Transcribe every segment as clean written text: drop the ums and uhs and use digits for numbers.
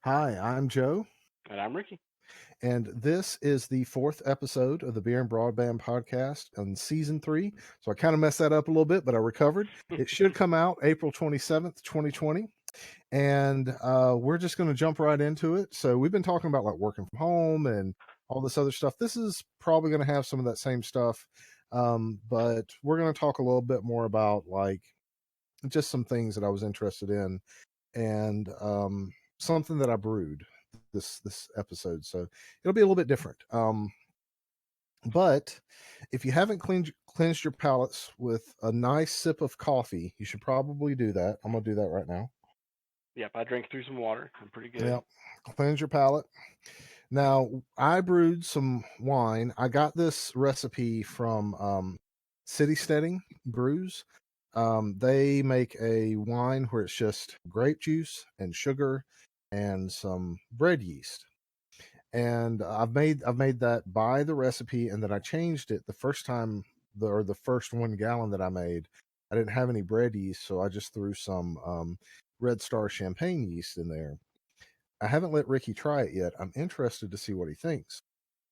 Hi, I'm Joe, And I'm Ricky. and this is the fourth episode of the Beer and Broadband podcast on season three. So I kind of messed that up a little bit, but I recovered. It should come out April 27th, 2020. And we're just going to jump right into it. So we've been talking about like working from home and all this other stuff. This is probably going to have some of that same stuff. But we're going to talk a little bit more about like just some things that I was interested in and something that I brewed this episode. So it'll be a little bit different. But if you haven't cleansed your palates with a nice sip of coffee, you should probably do that. I'm gonna do that right now. Yep, I drank through some water. I'm pretty good. Yep. Cleanse your palate. Now I brewed some wine. I got this recipe from City Steading Brews. They make a wine where it's just grape juice and sugar and some bread yeast. And I've made that by the recipe, and then I changed it the first time the first 1 gallon that I made. I didn't have any bread yeast, so I just threw some Red Star champagne yeast in there. I haven't let Ricky try it yet. I'm interested to see what he thinks.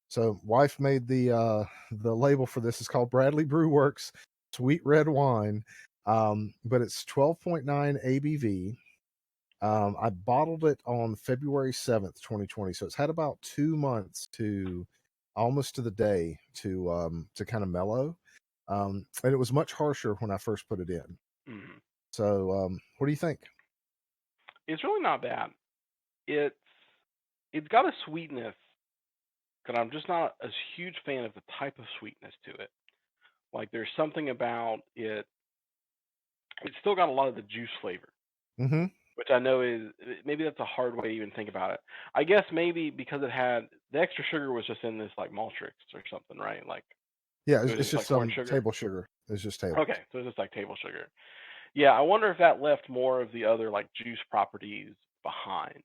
So, wife made the label for this. It's called Bradley Brew Works Sweet Red Wine, but it's 12.9 ABV. I bottled it on February 7th, 2020. So it's had about 2 months to almost to the day to kind of mellow. And it was much harsher when I first put it in. hmm So what do you think? It's really not bad. It's it's got a sweetness that I'm just not a huge fan of the type of sweetness to it. Like there's something about it. It's still got a lot of the juice flavor, Mm-hmm. which I know is maybe that's a hard way to even think about it. I guess maybe because it had the extra sugar was just in this like Maltrix or something, right? Like Yeah, it was it's just just like corn some sugar. table sugar. It's just table. Okay, so it's just like table sugar. Yeah, I wonder if that left more of the other like juice properties behind.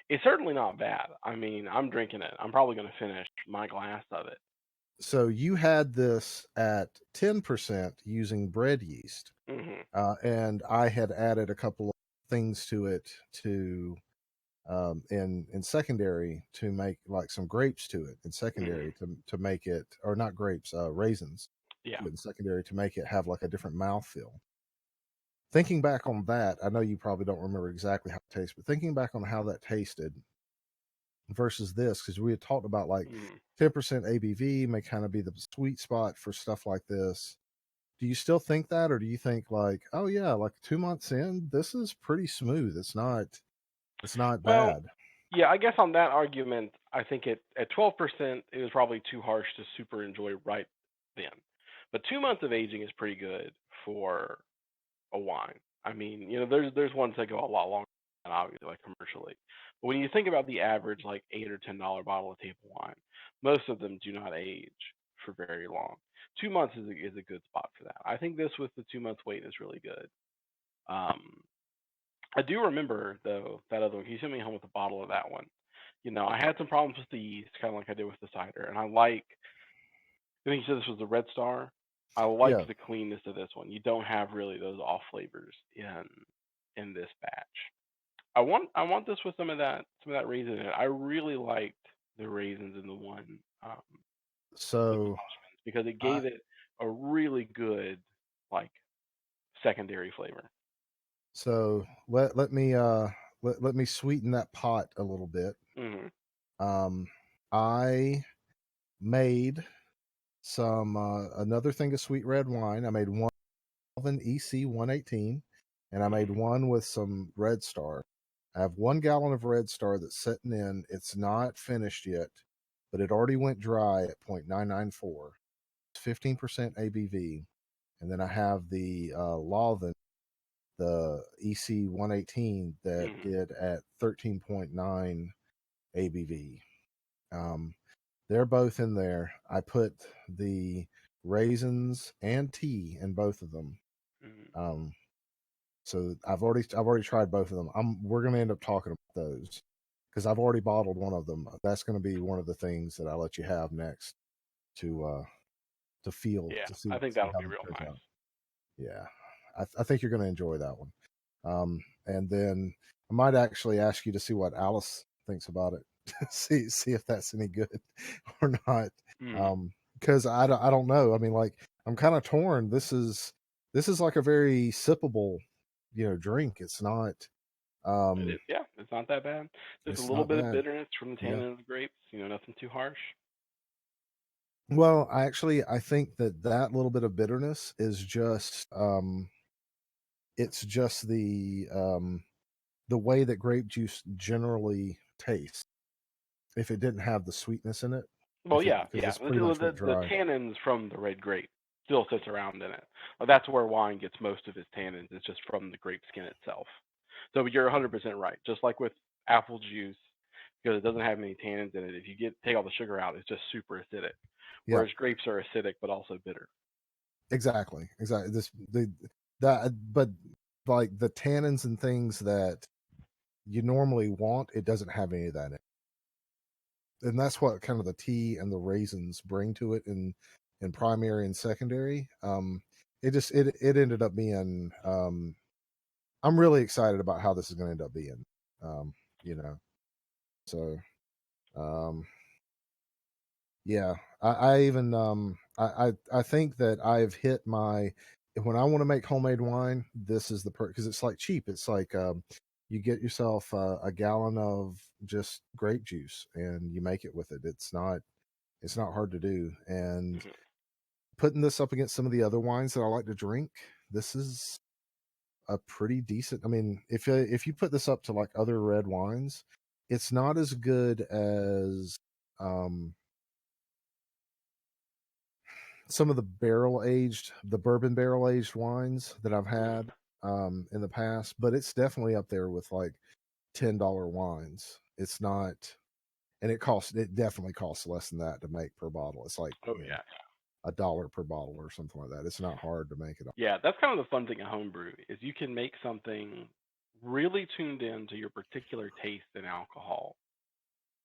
It's certainly not bad. I mean, I'm drinking it. I'm probably going to finish my glass of it. So you had this at 10% using bread yeast, hmm and I had added a couple of things to it to in secondary to make like some grapes to it in hmm secondary to make it, or not grapes, raisins Yeah. to it in secondary to make it have like a different mouthfeel. Thinking back on that, I know you probably don't remember exactly how it tastes, but thinking back on how that tasted versus this, because we had talked about like hmm 10% ABV may kind of be the sweet spot for stuff like this. Do you still think that, or do you think like, oh yeah, like 2 months in, this is pretty smooth. It's not Well, bad. yeah. I guess on that argument, I think it at 12%, it was probably too harsh to super enjoy right then. But 2 months of aging is pretty good for a wine. I mean, there's ones that go a lot longer than obviously like commercially. But when you think about the average like $8 or $10 bottle of table wine, most of them do not age for very long. 2 months is a good spot for that. I think this with the 2 month wait is really good. Um, I do remember though that other one. He sent me home with a bottle of that one. I had some problems with the yeast, kind of like I did with the cider, and I think you said this was the Red Star. I like Yeah. the cleanness of this one. You don't have really those off flavors in this batch. I want this with some of that raisin in it. I really liked the raisins in the one with the So Welshmans because it I gave it a really good like secondary flavor. so let me sweeten that pot a little bit. hmm Um, I made some another thing of sweet red wine. I made one of an EC 118, and I made hmm one with some Red Star. I have 1 gallon of Red Star that's sitting in. It's not finished yet, but it already went dry at 0.994. It's 15% ABV, and then I have the Lawson, the EC 118 that hmm did at 13.9 ABV. Um, they're both in there. I put the raisins and tea in both of them. hmm Um, so I've already tried both of them. We're gonna end up talking about those because I've already bottled one of them. That's gonna be one of the things that I let you have next to feel Yeah, to I think see that'll how be that real turns nice. out. Yeah, I think you're gonna enjoy that one. And then I might actually ask you to see what Alice thinks about it. See if that's any good or not. Mm, Because I don't know. I mean, like I'm kind of torn. This is like a very sippable, drink. It's not. it Um, is, yeah, it's not that bad. Just a it's little not bit of bad. bitterness from the Yeah. tannin of the grapes. Nothing too harsh. Well, I think that little bit of bitterness is just it's just the way that grape juice generally tastes. If it didn't have the sweetness in it, Well, if it yeah, because yeah. it's The, pretty much went the dry. tannins from the red grape still sits around in it. That's where wine gets most of its tannins. It's just from the grape skin itself. So you're 100% right. Just like with apple juice, because it doesn't have any tannins in it. If you take all the sugar out, it's just super acidic. Yeah, Whereas grapes are acidic but also bitter. exactly. That but like the tannins and things that you normally want, it doesn't have any of that in it. And that's what kind of the tea and the raisins bring to it in primary and secondary. It ended up being I'm really excited about how this is going to end up being. Um, you know, so um, yeah, I even I think that I've hit my when I want to make homemade wine. This is the because it's like cheap. It's like you get yourself a gallon of just grape juice and you make it with it. It's not hard to do. And Mhm. putting this up against some of the other wines that I like to drink, this is a pretty decent. I mean, if you put this up to like other red wines, it's not as good as um some of the bourbon barrel aged wines that I've Mhm. had in the past, but it's definitely up there with like $10 wines. It's not, and it definitely costs less than that to make per bottle. It's like Oh yeah, a dollar per bottle or something like that. It's not hard to make it. yeah. That's kind of the fun thing of homebrew is you can make something really tuned in to your particular taste in alcohol,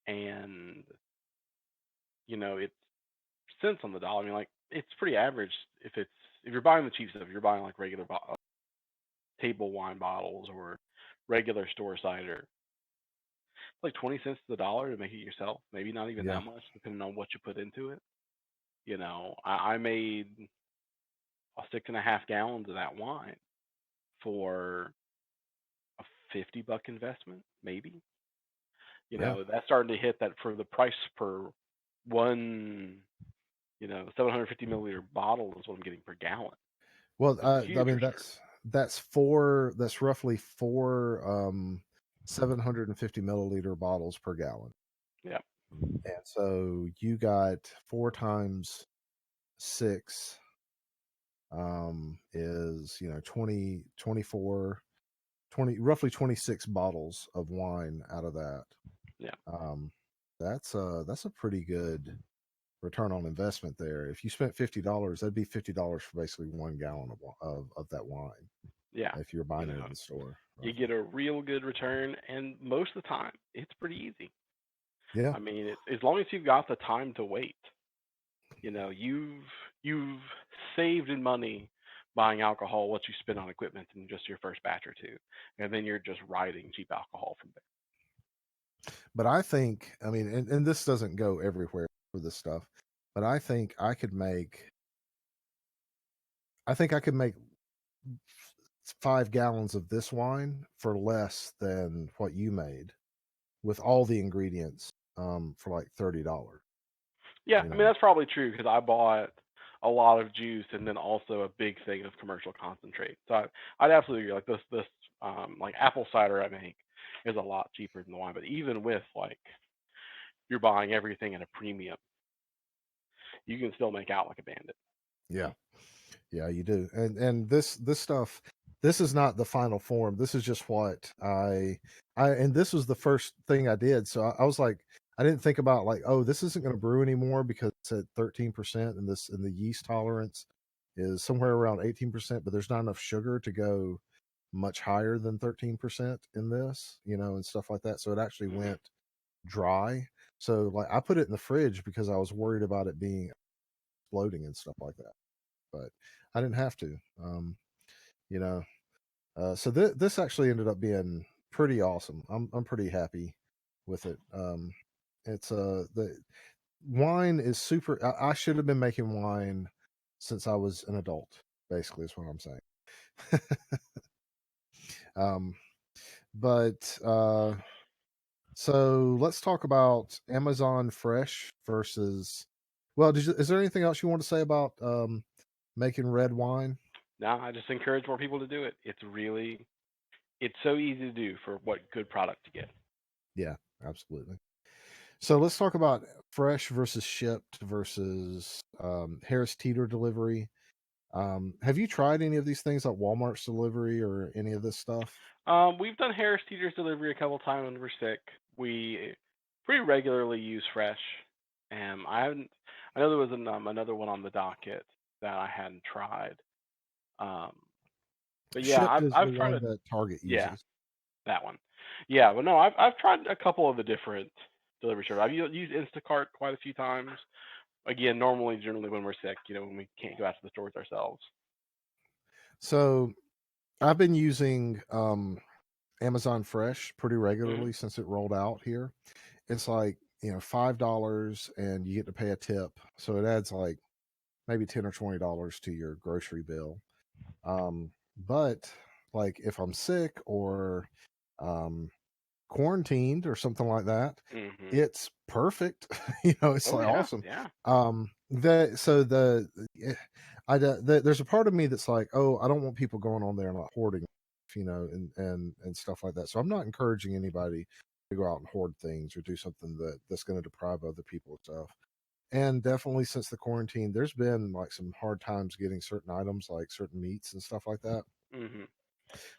and it's cents on the dollar. I mean, like it's pretty average if you're buying the cheap stuff. If you're buying like regular table wine bottles or regular store cider. It's like 20 cents to the dollar to make it yourself. Maybe not even Yeah, that much, depending on what you put into it. I made 6.5 gallons of that wine for a $50 investment, maybe. yeah. That's starting to hit that for the price per one, 750 milliliter bottle is what I'm getting per gallon. Well, It's a I huge mean return. that's roughly four 750 milliliter bottles per gallon. Yeah, And so you got four times six is 20 24 20 roughly 26 bottles of wine out of that. yeah, Um, that's a pretty good return on investment there. If you spent $50, that'd be $50 for basically 1 gallon of that wine yeah. if you're You buying know, it in the store, you roughly. get a real good return, and most of the time, it's pretty easy. Yeah, I mean, as long as you've got the time to wait, you've saved in money buying alcohol what you spend on equipment in just your first batch or two, and then you're just riding cheap alcohol from there. but I mean, and this doesn't go everywhere for this stuff, but I think I could make 5 gallons of this wine for less than what you made with all the ingredients for like $30. Yeah, You I mean know, that's probably true because I bought a lot of juice and then also a big thing of commercial concentrate. So I'd absolutely agree. Like this like apple cider I make is a lot cheaper than the wine, but even with like you're buying everything at a premium, you can still make out like a bandit. yeah, yeah, you do. And this stuff, this is not the final form. This is just what and this was the first thing I did. So I was like, I didn't think about like, oh, this isn't going to brew anymore because it's at 13%, and the yeast tolerance is somewhere around 18%, but there's not enough sugar to go much higher than 13% in this, and stuff like that. So it actually Hmm. went dry. So like I put it in the fridge because I was worried about it being exploding and stuff like that. But I didn't have to. You know, so this actually ended up being pretty awesome. I'm pretty happy with it. It's the wine is super. I should have been making wine since I was an adult. Basically, is what I'm saying. um, but so let's talk about Amazon Fresh versus. Well, is there anything else you want to say about making red wine? Now, I just encourage more people to do it. It's so easy to do for what good product to get. Yeah, absolutely. So let's talk about fresh versus shipped versus Harris Teeter delivery. Have you tried any of these things like Walmart's delivery or any of this stuff? We've done Harris Teeter's delivery a couple times when we're sick. We pretty regularly use fresh. I haven't. I know there was another one on the docket that I hadn't tried. Um, but yeah, Shipped is the I've tried one it. that Target Yeah, uses. that one. Yeah, but no, I've tried a couple of the different delivery services. Used Instacart quite a few times. Again, generally when we're sick, when we can't go out to the stores ourselves. So I've been using Amazon Fresh pretty Hmm. regularly since it rolled out here. It's like, $5 and you get to pay a tip. So it adds like maybe 10 or $20 to your grocery bill. But like if I'm sick or um quarantined or something like that, Hmm. it's perfect. It's Oh like yeah, awesome. yeah. The so eh, there's a part of me that's like, oh, I don't want people going on there and like hoarding, and stuff like that. So I'm not encouraging anybody to go out and hoard things or do something that's going to deprive other people of stuff. And definitely since the quarantine, there's been like some hard times getting certain items like certain meats and stuff like that. Hmm.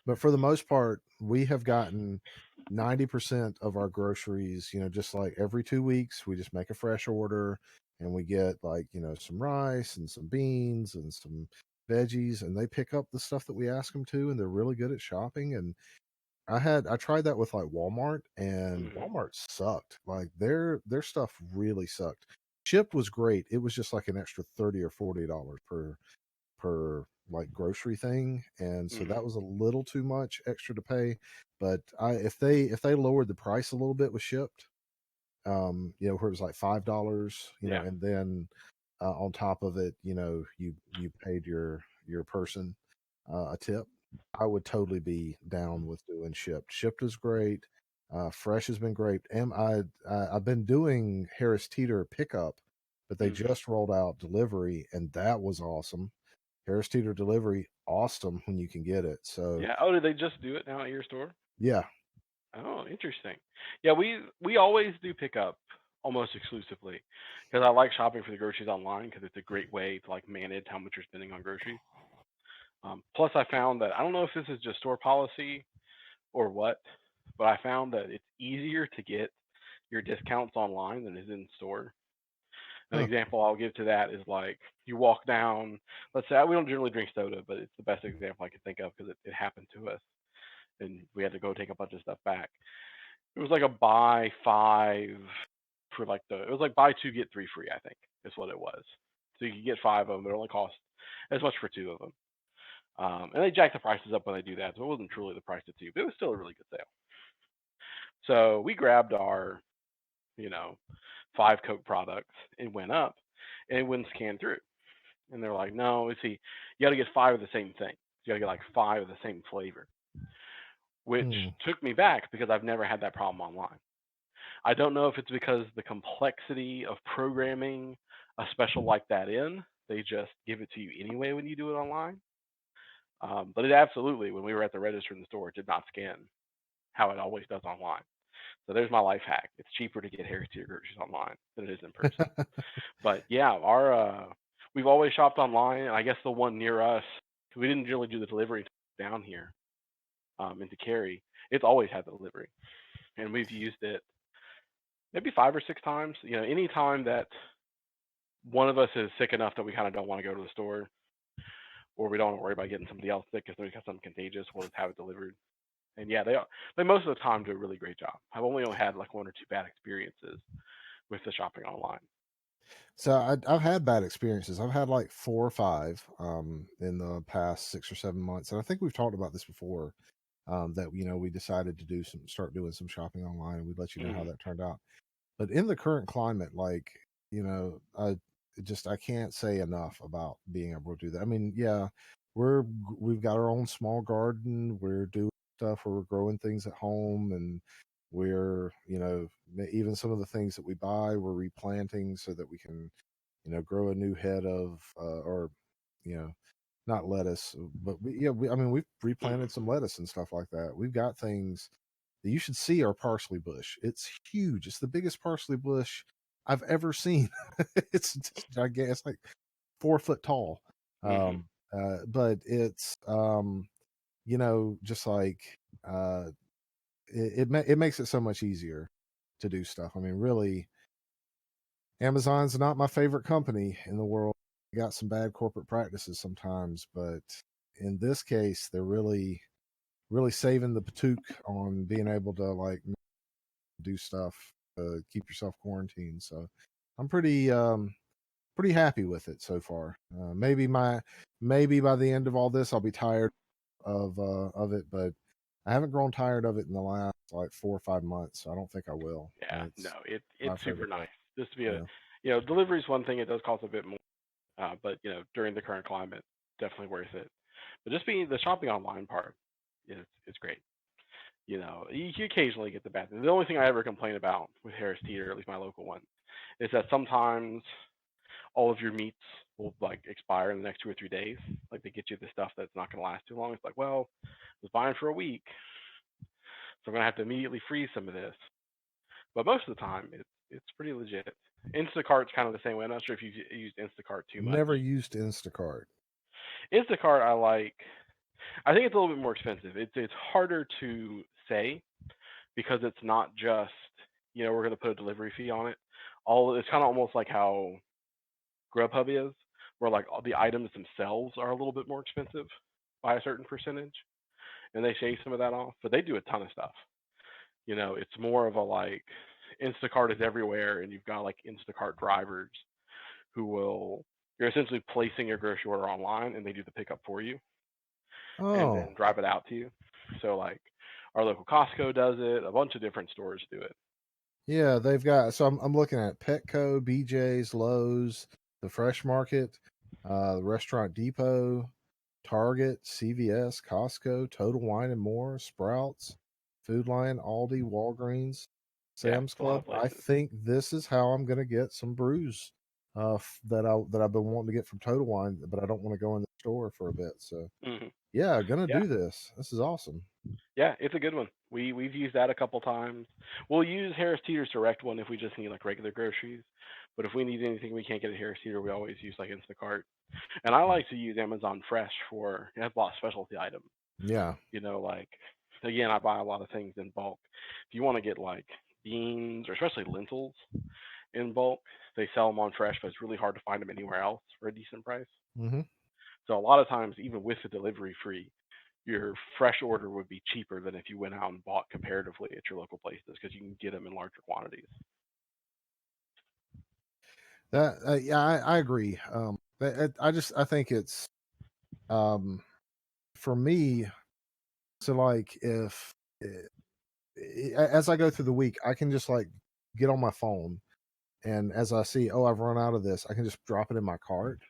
But for the most part, we have gotten 90% of our groceries, just like every 2 weeks, we just make a fresh order and we get like, some rice and some beans and some veggies and they pick up the stuff that we ask them to and they're really good at shopping. And I tried that with like Walmart and Hmm. Walmart sucked. Like their stuff really sucked. Shipped was great. It was just like an extra 30 or $40 per like grocery thing, and so that Hmm. was a little too much extra to pay. But if they lowered the price a little bit with shipped, where it was like $5, Yeah. and then on top of it, you paid your person a tip. I would totally be down with doing shipped. Shipped is great. Fresh has been great. And I've been doing Harris Teeter pickup, but they Hmm. just rolled out delivery, and that was awesome. Harris Teeter delivery, awesome when you can get it. So Yeah. Oh, did they just do it now at your store? yeah. Oh, interesting. Yeah, we always do pick up almost exclusively because I like shopping for the groceries online because it's a great way to like manage how much you're spending on groceries. Plus, I found that I don't know if this is just store policy or what, but I found that it's easier to get your discounts online than it is in store. An Huh. example I'll give to that is like you walk down. Let's say we don't generally drink soda, but it's the best example I can think of because it happened to us, and we had to go take a bunch of stuff back. It was like a buy five for like it was like buy two get three free, I think is what it was. So you could get five of them, but it only cost as much for two of them. And they jack the prices up when they do that, so it wasn't truly the price of two, but it was still a really good sale. So we grabbed our, you know, five Coke products. It went up, and it wouldn't scan through. And they're like, no, see, you got to get five of the same thing. You got to get like five of the same flavor, which Hmm. took me back because I've never had that problem online. I don't know if it's because the complexity of programming a special like that in, they just give it to you anyway when you do it online. But it absolutely, when we were at the register in the store, it did not scan how it always does online. So there's my life hack. It's cheaper to get Harris Teeter groceries online than it is in person. But yeah, our we've always shopped online, and I guess the one near us, 'cause we didn't really do the delivery down here into Cary. It's always had the delivery, and we've used it maybe 5 or 6 times. Any time that one of us is sick enough that we kind of don't want to go to the store, or we don't want to worry about getting somebody else sick if there's something contagious, we'll just have it delivered. And yeah, they most of the time do a really great job. I've only had like one or two bad experiences with the shopping online. So I've had bad experiences. I've had like 4 or 5 in the past 6 or 7 months, and I think we've talked about this before. that we decided to start doing some shopping online, and we'd let you know how Mhm. that turned out. But in the current climate, like, I can't say enough about being able to do that. I mean, yeah, we've got our own small garden. We're doing stuff where we're growing things at home, and we're, even some of the things that we buy, we're replanting so that we can, grow a new head of, or, you know, not lettuce, but I mean, we've replanted Mhm. some lettuce and stuff like that. We've got things that you should see our parsley bush. It's huge. It's the biggest parsley bush I've ever seen. It's just gigantic. It's like 4 foot tall. Mhm. But it's just like uh, it makes it so much easier to do stuff. I mean, really, Amazon's not my favorite company in the world. They got some bad corporate practices sometimes, but in this case, they're really saving the patook on being able to like do stuff to keep yourself quarantined. So I'm pretty happy with it so far. Maybe by the end of all this, I'll be tired of it, but I haven't grown tired of it in the last like 4 or 5 months. So I don't think I will. Yeah, no, It's it's my super favorite nice thing. just to be Yeah. delivery is one thing. It does cost a bit more, but during the current climate, definitely worth it. But just being the shopping online part is great. You occasionally get the bad thing. The only thing I ever complain about with Harris Teeter, at least my local one, is that sometimes all of your meats will like expire in the next 2 or 3 days. Like they get you the stuff that's not going to last too long. It's like, well, I was buying for a week, so I'm going to have to immediately freeze some of this. But most of the time, it's pretty legit. Instacart's kind of the same way. I'm not sure if you've used Instacart too much. Never used Instacart. Instacart, I like. I think it's a little bit more expensive. It's harder to say because it's not just we're going to put a delivery fee on it. All it's kind of almost like how Grubhub is, where like all the items themselves are a little bit more expensive by a certain percentage, and they shave some of that off. But they do a ton of stuff. It's more of a like Instacart is everywhere, and you've got like Instacart drivers who will you're essentially placing your grocery order online, and they do the pickup for you, and Oh, then drive it out to you. So like our local Costco does it. A bunch of different stores do it. yeah, they've got. So I'm looking at Petco, BJ's, Lowe's, the Fresh Market, the Restaurant Depot, Target, CVS, Costco, Total Wine and More, Sprouts, Food Lion, Aldi, Walgreens, Yeah, Sam's it's a lot Club. of I places. think this is how I'm going to get some brews that I've been wanting to get from Total Wine, but I don't want to go in the store for a bit. So Hmm. yeah, gonna Yeah, do this. This is awesome. yeah, it's a good one. We've used that a couple times. We'll use Harris Teeter's direct one if we just need like regular groceries. But if we need anything we can't get at Harris Teeter, we always use like Instacart. And I like to use Amazon Fresh for it has a lot of specialty items. Yeah. Like again, I buy a lot of things in bulk. If you want to get like beans or especially lentils in bulk, they sell them on Fresh, but it's really hard to find them anywhere else for a decent price. Hmm. So a lot of times, even with the delivery free, your fresh order would be cheaper than if you went out and bought comparatively at your local places because you can get them in larger quantities. That yeah, I agree. I think it's um for me. So like if as I go through the week, I can just like get on my phone, and as I see, oh, I've run out of this, I can just drop it in my cart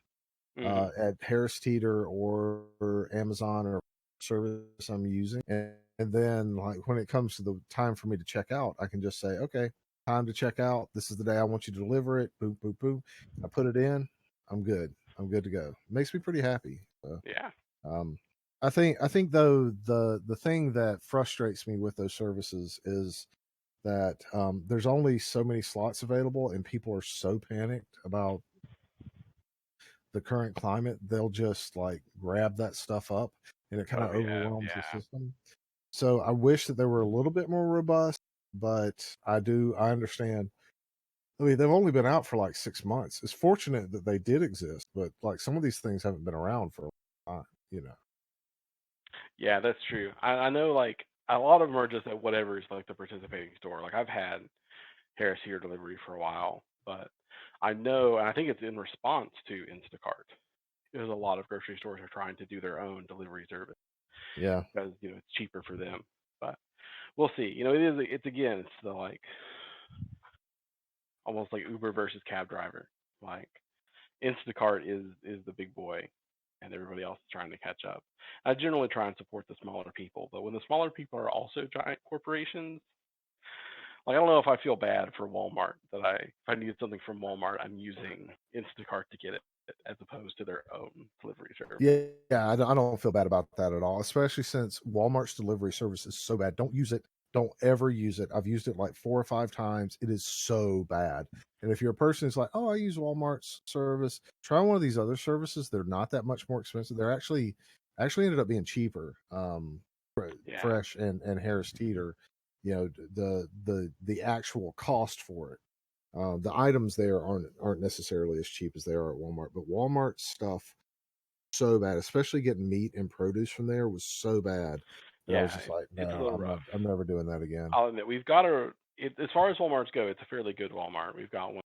Hmm. at Harris Teeter or Amazon or service I'm using, and then like when it comes to the time for me to check out, I can just say, okay, time to check out. This is the day I want you to deliver it. Boom, boom, boom. I put it in. I'm good. I'm good to go. Makes me pretty happy. So, Yeah. um, I think though the thing that frustrates me with those services is that there's only so many slots available, and people are so panicked about the current climate, they'll just like grab that stuff up, and it kind of Oh yeah. overwhelms the Yeah. system. So I wish that they were a little bit more robust, but I understand. I mean, they've only been out for like 6 months. It's fortunate that they did exist, but like some of these things haven't been around for a long time. Yeah, that's true. I know like a lot of them are just at whatever is like the participating store. Like I've had Harris Teeter delivery for a while, but I know, and I think it's in response to Instacart. There's a lot of grocery stores are trying to do their own delivery service. Yeah. because it's cheaper for them. But we'll see. It's again, it's the like almost like Uber versus cab driver. Like Instacart is the big boy, and everybody else is trying to catch up. I generally try and support the smaller people, but when the smaller people are also giant corporations, like I don't know if I feel bad for Walmart that if I need something from Walmart, I'm using Instacart to get it as opposed to their own delivery service. Yeah, I don't feel bad about that at all, especially since Walmart's delivery service is so bad. Don't use it. Don't ever use it. I've used it like 4 or 5 times. It is so bad. And if you're a person who's like, "Oh, I use Walmart's service," try one of these other services. They're not that much more expensive. They're actually ended up being cheaper. Yeah, Fresh and Harris Teeter, the actual cost for it. The items there aren't necessarily as cheap as they are at Walmart, but Walmart stuff so bad, especially getting meat and produce from there was so bad that I was yeah, just like, it's a no, little rough. I'm never doing that again. I'll admit we've got as far as Walmarts go, it's a fairly good Walmart. We've got one,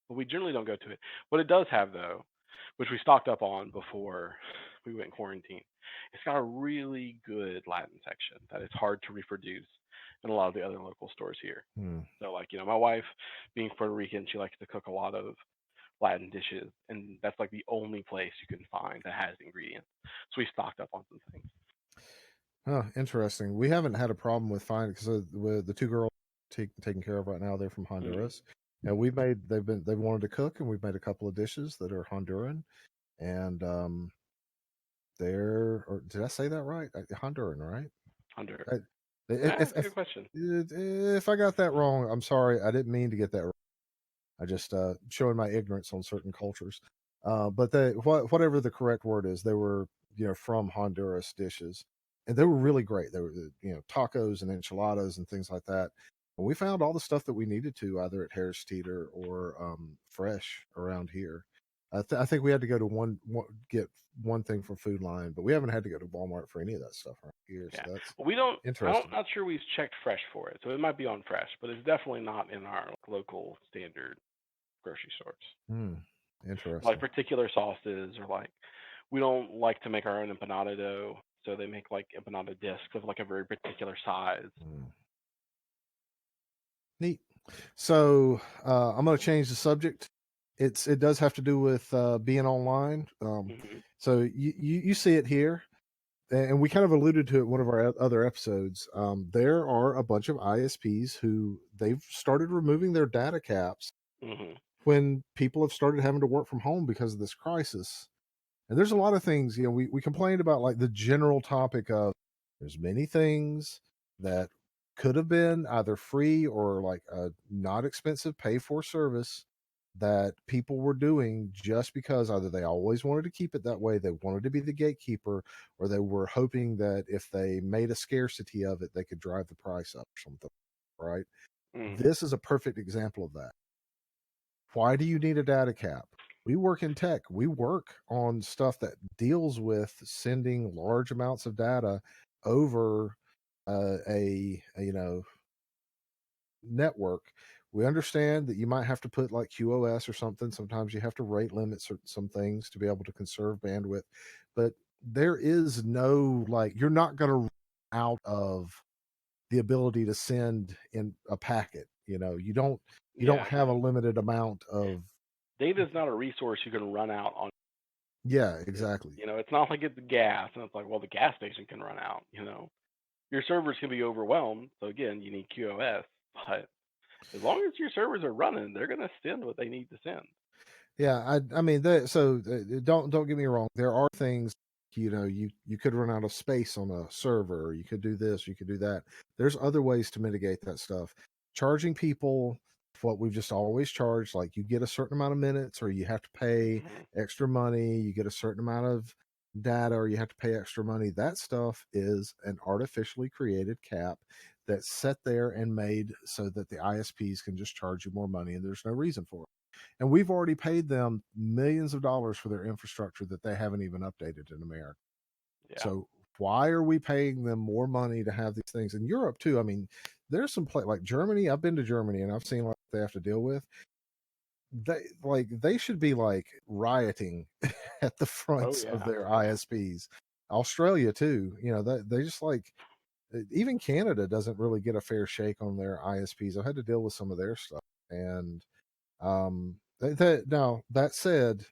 but we generally don't go to it. What it does have though, which we stocked up on before we went quarantine, it's got a really good Latin section that is hard to reproduce in a lot of the other local stores here. Hmm. So like, my wife being Puerto Rican, she likes to cook a lot of Latin dishes, and that's like the only place you can find that has ingredients. So we stocked up on some things. Oh, interesting. We haven't had a problem with finding because with the two girls taken care of right now, they're from Mm, Honduras, and they've wanted to cook, and we've made a couple of dishes that are Honduran, and they're or did I say that right? Honduran, right? under. I, That's a good question. if I got that wrong, I'm sorry. I didn't mean to get that. I just showing my ignorance on certain cultures. But whatever the correct word is, they were from Honduras dishes, and they were really great. They were tacos and enchiladas and things like that. And we found all the stuff that we needed to either at Harris Teeter or Fresh around here. I think we had to go to get one thing from Food Line, but we haven't had to go to Walmart for any of that stuff around here. Yeah. So that's Well, we don't. I'm interesting. not sure we've checked fresh for it, so it might be on fresh, but it's definitely not in our local standard grocery stores. Hmm, Like interesting. particular sauces, or like we don't like to make our own empanada dough, so they make like empanada discs of like a very particular size. Hmm. Neat. So I'm going to change the subject. It does have to do with being online. Hmm. So you see it here, and we kind of alluded to it in one of our other episodes. There are a bunch of ISPs who they've started removing their data caps Hmm. when people have started having to work from home because of this crisis. And there's a lot of things, we complained about like the general topic of there's many things that could have been either free or like a not expensive pay for service that people were doing just because either they always wanted to keep it that way, they wanted to be the gatekeeper, or they were hoping that if they made a scarcity of it, they could drive the price up or something, right? Hmm. This is a perfect example of that. Why do you need a data cap? We work in tech. We work on stuff that deals with sending large amounts of data over a network. We understand that you might have to put like QoS or something. Sometimes you have to rate limit some things to be able to conserve bandwidth, but there is no like you're not going to run out of the ability to send in a packet. You don't Yeah. have a limited amount of. Data is not a resource you can run out on. Yeah, exactly. It's not like it's gas, and it's like, well, the gas station can run out. Your servers can be overwhelmed, so again, you need QoS. But as long as your servers are running, they're gonna send what they need to send. Yeah, I mean, don't get me wrong. There are things, you could run out of space on a server, or you could do this, you could do that. There's other ways to mitigate that stuff. Charging people what we've just always charged, like you get a certain amount of minutes, or you have to pay Hmm. extra money. You get a certain amount of data, or you have to pay extra money. That stuff is an artificially created cap that's set there and made so that the ISPs can just charge you more money, and there's no reason for it. And we've already paid them millions of dollars for their infrastructure that they haven't even updated in America. Yeah. So why are we paying them more money to have these things in Europe too? I mean, there's some like Germany. I've been to Germany and I've seen what they have to deal with. They should be like rioting at the Oh fronts of yeah. their Yeah. ISPs. Australia too. They just like even Canada doesn't really get a fair shake on their ISPs. I've had to deal with some of their stuff, and now that said,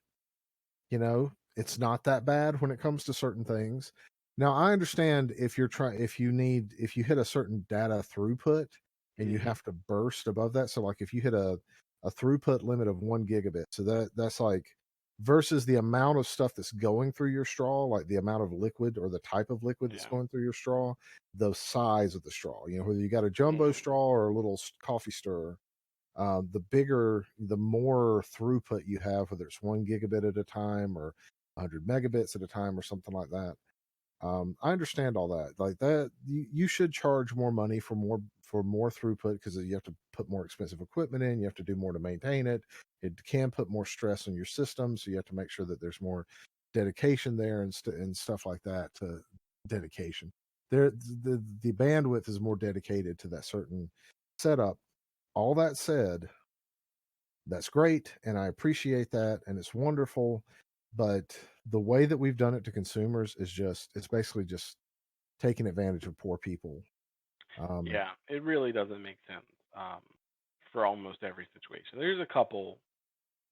it's not that bad when it comes to certain things. Now I understand if you hit a certain data throughput and you Hmm. have to burst above that. So like if you hit a throughput limit of 1 gigabit, so that's like versus the amount of stuff that's going through your straw, like the amount of liquid or the type of liquid that's Yeah. going through your straw, the size of the straw. Whether you got a jumbo Hmm. straw or a little coffee stirrer, the more throughput you have, whether it's 1 gigabit at a time or 100 megabits at a time or something like that. I understand all that. Like that, you should charge more money for more throughput because you have to put more expensive equipment in. You have to do more to maintain it. It can put more stress on your system, so you have to make sure that there's more dedication there and stuff like that. To dedication, the bandwidth is more dedicated to that certain setup. All that said, that's great and I appreciate that and it's wonderful, but the way that we've done it to consumers is just it's basically just taking advantage of poor people. um Yeah, it really doesn't make sense um, for almost every situation. There's a couple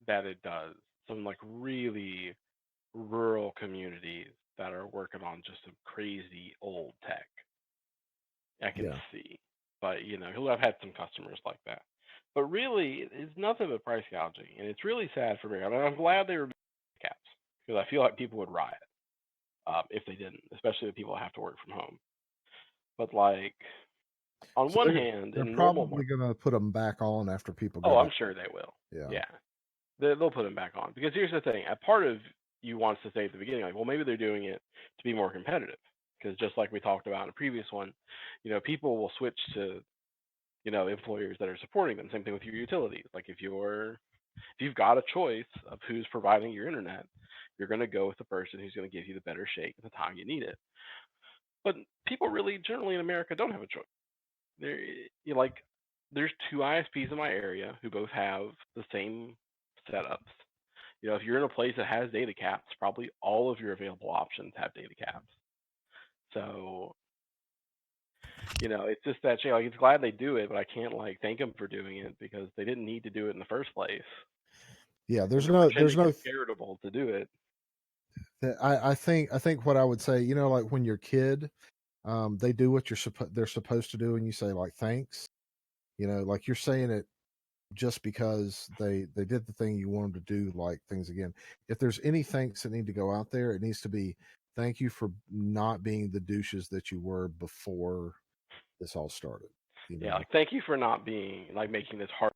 that it does. Some like really rural communities that are working on just some crazy old tech. I can yeah, see, but I've had some customers like that. But really, it's nothing but price gouging, and it's really sad for me. I mean, I'm glad they were caps because I feel like people would riot if they didn't, especially the people that have to work from home. But like on so one they're hand, they're in normal probably going to put them back on after people oh, get I'm out. sure they will. Yeah, Yeah, they'll put them back on because here's the thing: a part of you wants to say at the beginning, like, well, maybe they're doing it to be more competitive. Because just like we talked about in a previous one, people will switch to employers that are supporting them. Same thing with your utilities. Like if you've got a choice of who's providing your internet, you're going to go with the person who's going to give you the better shake at the time you need it. But people really generally in America don't have a choice. There, like there's two ISPs in my area who both have the same setups. If you're in a place that has data caps, probably all of your available options have data caps. So, it's just that shame. Like, it's glad they do it, but I can't like thank them for doing it because they didn't need to do it in the first place. yeah, And there's they're no there's pretending no it's charitable to do it. I think what I would say, like when you're a kid, they do what they're supposed to do and you say like thanks, like you're saying it just because they did the thing you want them to do, like things again. If there's any thanks that need to go out there, it needs to be thank you for not being the douches that you were before this all started. You Yeah, know? like thank you for not being like making this hard.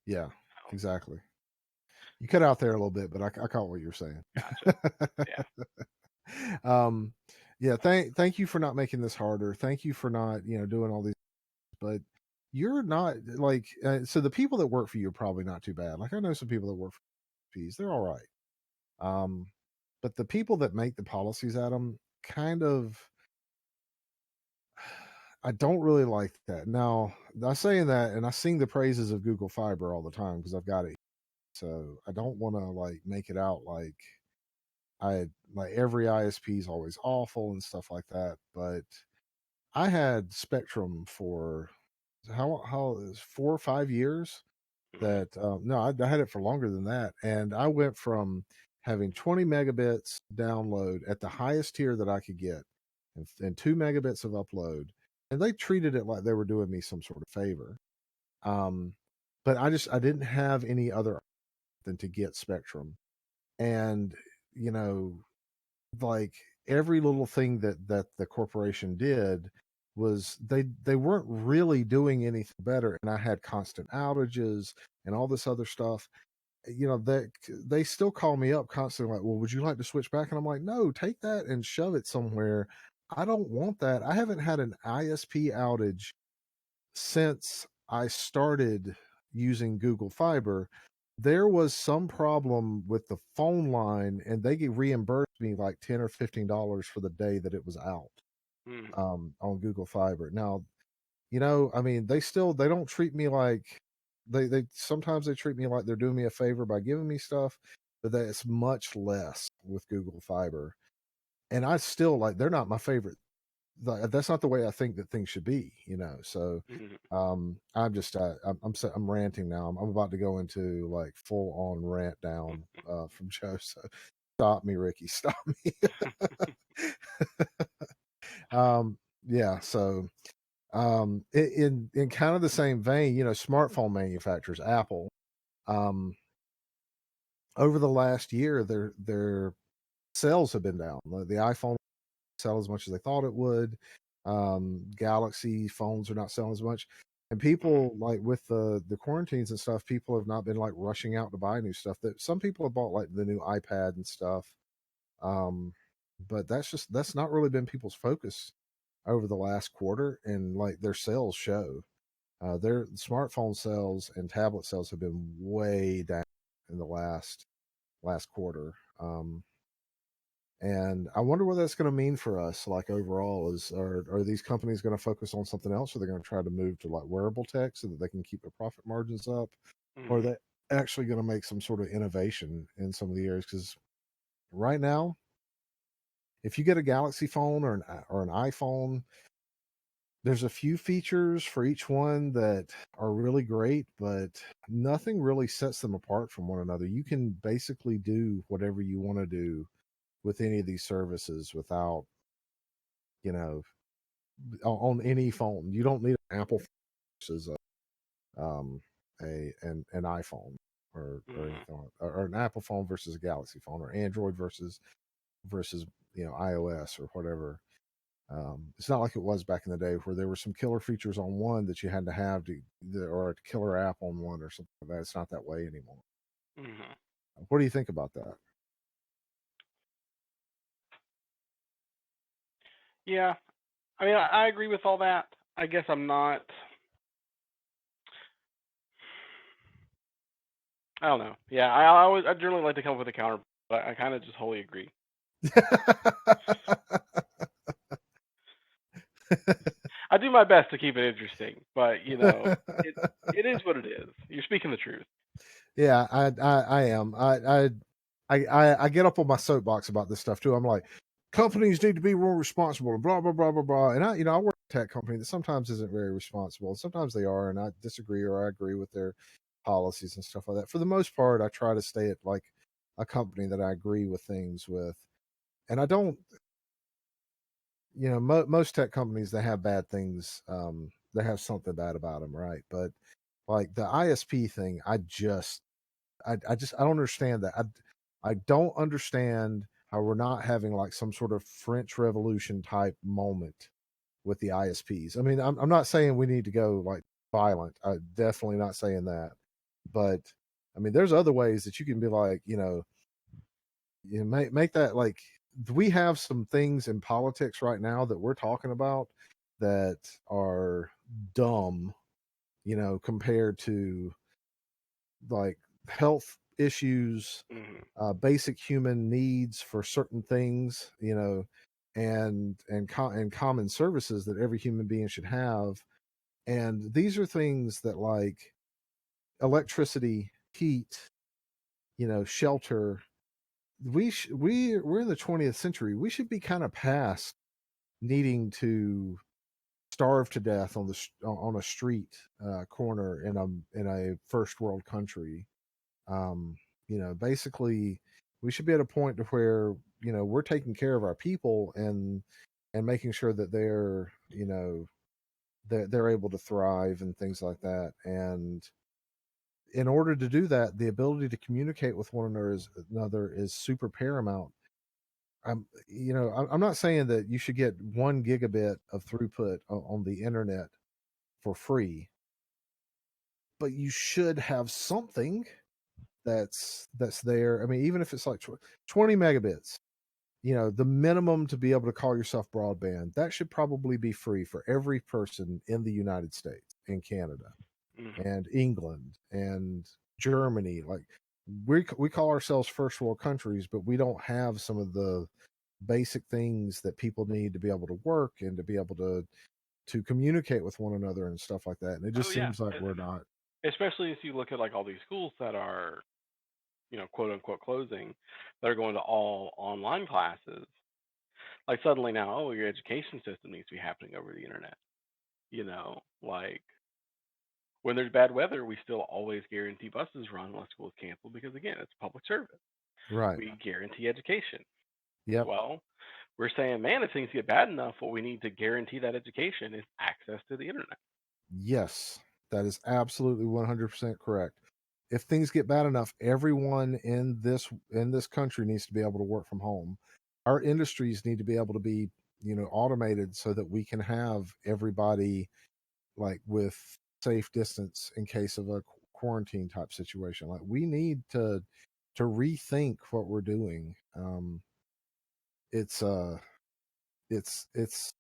Yeah, exactly. You cut out there a little bit, but I caught what you were saying. Gotcha. Yeah. um, yeah, thank you for not making this harder. Thank you for not doing all these, but you're not like so the people that work for you are probably not too bad. Like I know some people that work for Ps, they're all right. Um, but the people that make the policies at them kind of, I don't really like that. Now, I saying that, and I sing the praises of Google Fiber all the time because I've got it. So I don't want to like make it out like every ISP is always awful and stuff like that. But I had Spectrum for how is 4 or 5 years. Hmm. That no, I had it for longer than that, and I went from having 20 megabits download at the highest tier that I could get, and 2 megabits of upload, and they treated it like they were doing me some sort of favor. Um, but I didn't have any other than to get Spectrum, and you know, like every little thing that the corporation did was they weren't really doing anything better, and I had constant outages and all this other stuff. That they still call me up constantly like, well, would you like to switch back? And I'm like, no, take that and shove it somewhere. I don't want that. I haven't had an ISP outage since I started using Google Fiber. There was some problem with the phone line and they reimbursed me like $10 or $15 for the day that it was out Hmm. on Google Fiber. Now, I mean, they don't treat me like they sometimes they treat me like they're doing me a favor by giving me stuff, but that's much less with Google Fiber. And I still like they're not my favorite. That's not the way I think that things should be, you know. So Mhm. I'm just I'm ranting now. I'm about to go into like full on rant down from Joe. So stop me, Ricky. Stop me. um, yeah. So in kind of the same vein, you know, smartphone manufacturers, Apple, um, over the last year, their sales have been down. The iPhone sell as much as they thought it would. Galaxy phones are not selling as much, and Mhm. people like with the quarantines and stuff, people have not been like rushing out to buy new stuff. That some people have bought like the new iPad and stuff, um, but that's not really been people's focus over the last quarter, and like their sales show. Their smartphone sales and tablet sales have been way down in the last quarter. And I wonder what that's going to mean for us, like overall. Are these companies going to focus on something else, or they're going to try to move to like wearable tech so that they can keep their profit margins up, or are Mhm. they actually going to make some sort of innovation in some of the areas? Because right now, if you get a Galaxy phone or an iPhone, there's a few features for each one that are really great, but nothing really sets them apart from one another. You can basically do whatever you want to do with any of these services without, you know, on any phone. You don't need an Apple versus an iPhone or Mhm. anything, or an Apple phone versus a Galaxy phone, or Android versus iOS or whatever. It's not like it was back in the day where there were some killer features on one that you had to have or a killer app on one or something like that. It's not that way anymore. Mhm. What do you think about that? Yeah. I mean, I agree with all that. I guess I'm not. I don't know. Yeah, I generally like to come up with a counter, but I kind of just wholly agree. I do my best to keep it interesting, but it is what it is. You're speaking the truth. Yeah, I am. I get up on my soapbox about this stuff too. I'm like, companies need to be more responsible, blah blah blah blah blah. And I work at a tech company that sometimes isn't very responsible, and sometimes they are, and I disagree or I agree with their policies and stuff like that. For the most part, I try to stay at like a company that I agree with things with, and I don't. Most tech companies, they have bad things. They have something bad about them, right? But like the ISP thing, I don't understand that. I don't understand how we're not having like some sort of French Revolution type moment with the ISPs. I mean, I'm not saying we need to go like violent. I definitely not saying that. But I mean, there's other ways that you can be like, make that like we have some things in politics right now that we're talking about that are dumb, compared to like health issues, Mhm. basic human needs for certain things, and common services that every human being should have. And these are things that like electricity, heat, shelter. We're in the 20th century. We should be kind of past needing to starve to death on a street corner in a first world country. um Basically we should be at a point to where we're taking care of our people and making sure that they're able to thrive and things like that. And in order to do that, the ability to communicate with one another is super paramount. I'm not saying that you should get 1 gigabit of throughput on the internet for free, but you should have something that's there. I mean, even if it's like 20 megabits, the minimum to be able to call yourself broadband, that should probably be free for every person in the United States and Canada Mhm. and England and Germany. Like we call ourselves first world countries, but we don't have some of the basic things that people need to be able to work and to be able to communicate with one another and stuff like that. And it Oh just yeah. seems like we're not. Especially if you look at like all these schools that are quote unquote closing, that are going to all online classes. Like suddenly now, oh, your education system needs to be happening over the internet. Like when there's bad weather, we still always guarantee buses run unless school is canceled because again, it's public service. Right. We guarantee education. Yep. Well, we're saying, man, if things get bad enough, what we need to guarantee that education is access to the internet. Yes, that is absolutely 100% correct. If things get bad enough, everyone in this country needs to be able to work from home. Our industries need to be able to be, automated so that we can have everybody like with safe distance in case of a quarantine type situation. Like we need to rethink what we're doing. It's it's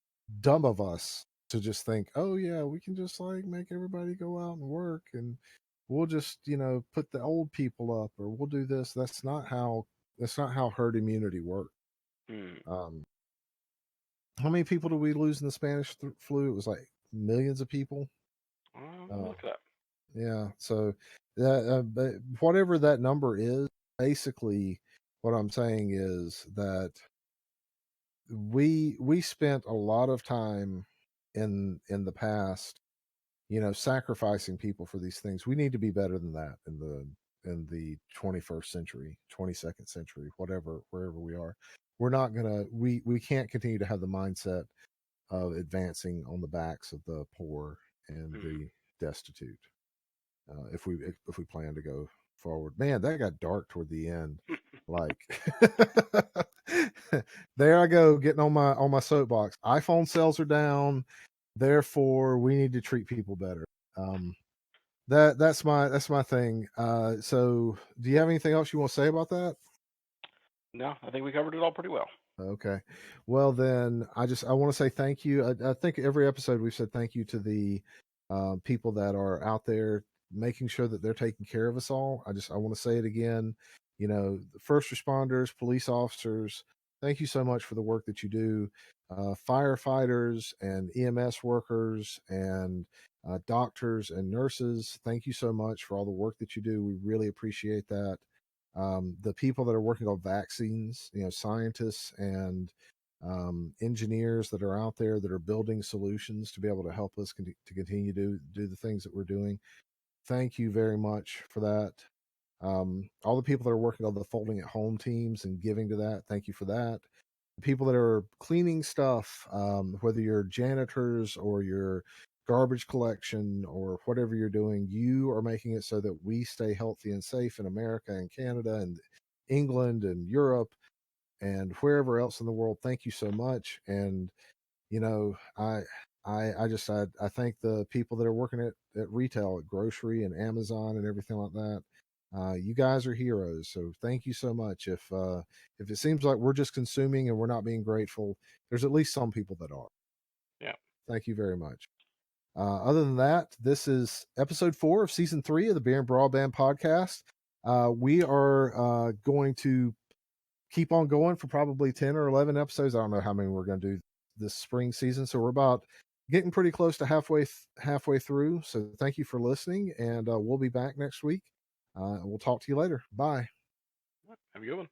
dumb of us to just think, oh yeah, we can just like make everybody go out and work and we'll just, put the old people up or we'll do this. That's not how herd immunity works. Hmm. Um, how many people did we lose in the Spanish flu? It was like millions of people. Uh, Look it up. yeah. So that, but whatever that number is, basically, what I'm saying is that we spent a lot of time in the past, sacrificing people for these things. We need to be better than that in the 21st century, 22nd century, whatever, wherever we are. We're not gonna we can't continue to have the mindset of advancing on the backs of the poor and Hmm. the destitute. If we plan to go forward, man, that got dark toward the end. Like, there I go, getting on my soapbox. iPhone sales are down, therefore we need to treat people better. Um, that's my thing. So do you have anything else you want to say about that? No, I think we covered it all pretty well. Okay. Well, then I want to say thank you. I think every episode we've said thank you to the people that are out there making sure that they're taking care of us all. I want to say it again. The first responders, police officers, thank you so much for the work that you do. Firefighters and EMS workers and doctors and nurses, thank you so much for all the work that you do. We really appreciate that. The people that are working on vaccines, scientists and engineers that are out there that are building solutions to be able to help us to continue to do the things that we're doing. Thank you very much for that. All the people that are working on the folding at home teams and giving to that, thank you for that. The people that are cleaning stuff, whether you're janitors or you're garbage collection or whatever you're doing, you are making it so that we stay healthy and safe in America and Canada and England and Europe and wherever else in the world. Thank you so much. And you know, I thank the people that are working at retail, at grocery and Amazon and everything like that. You guys are heroes. So thank you so much. If it seems like we're just consuming and we're not being grateful, there's at least some people that are. Yeah. Thank you very much. Other than that, this is episode 4 of season 3 of the Beer and Broadband podcast. We are going to keep on going for probably 10 or 11 episodes. I don't know how many we're going to do this spring season. So we're about getting pretty close to halfway through. So thank you for listening, and we'll be back next week. We'll talk to you later. Bye. Have a good one.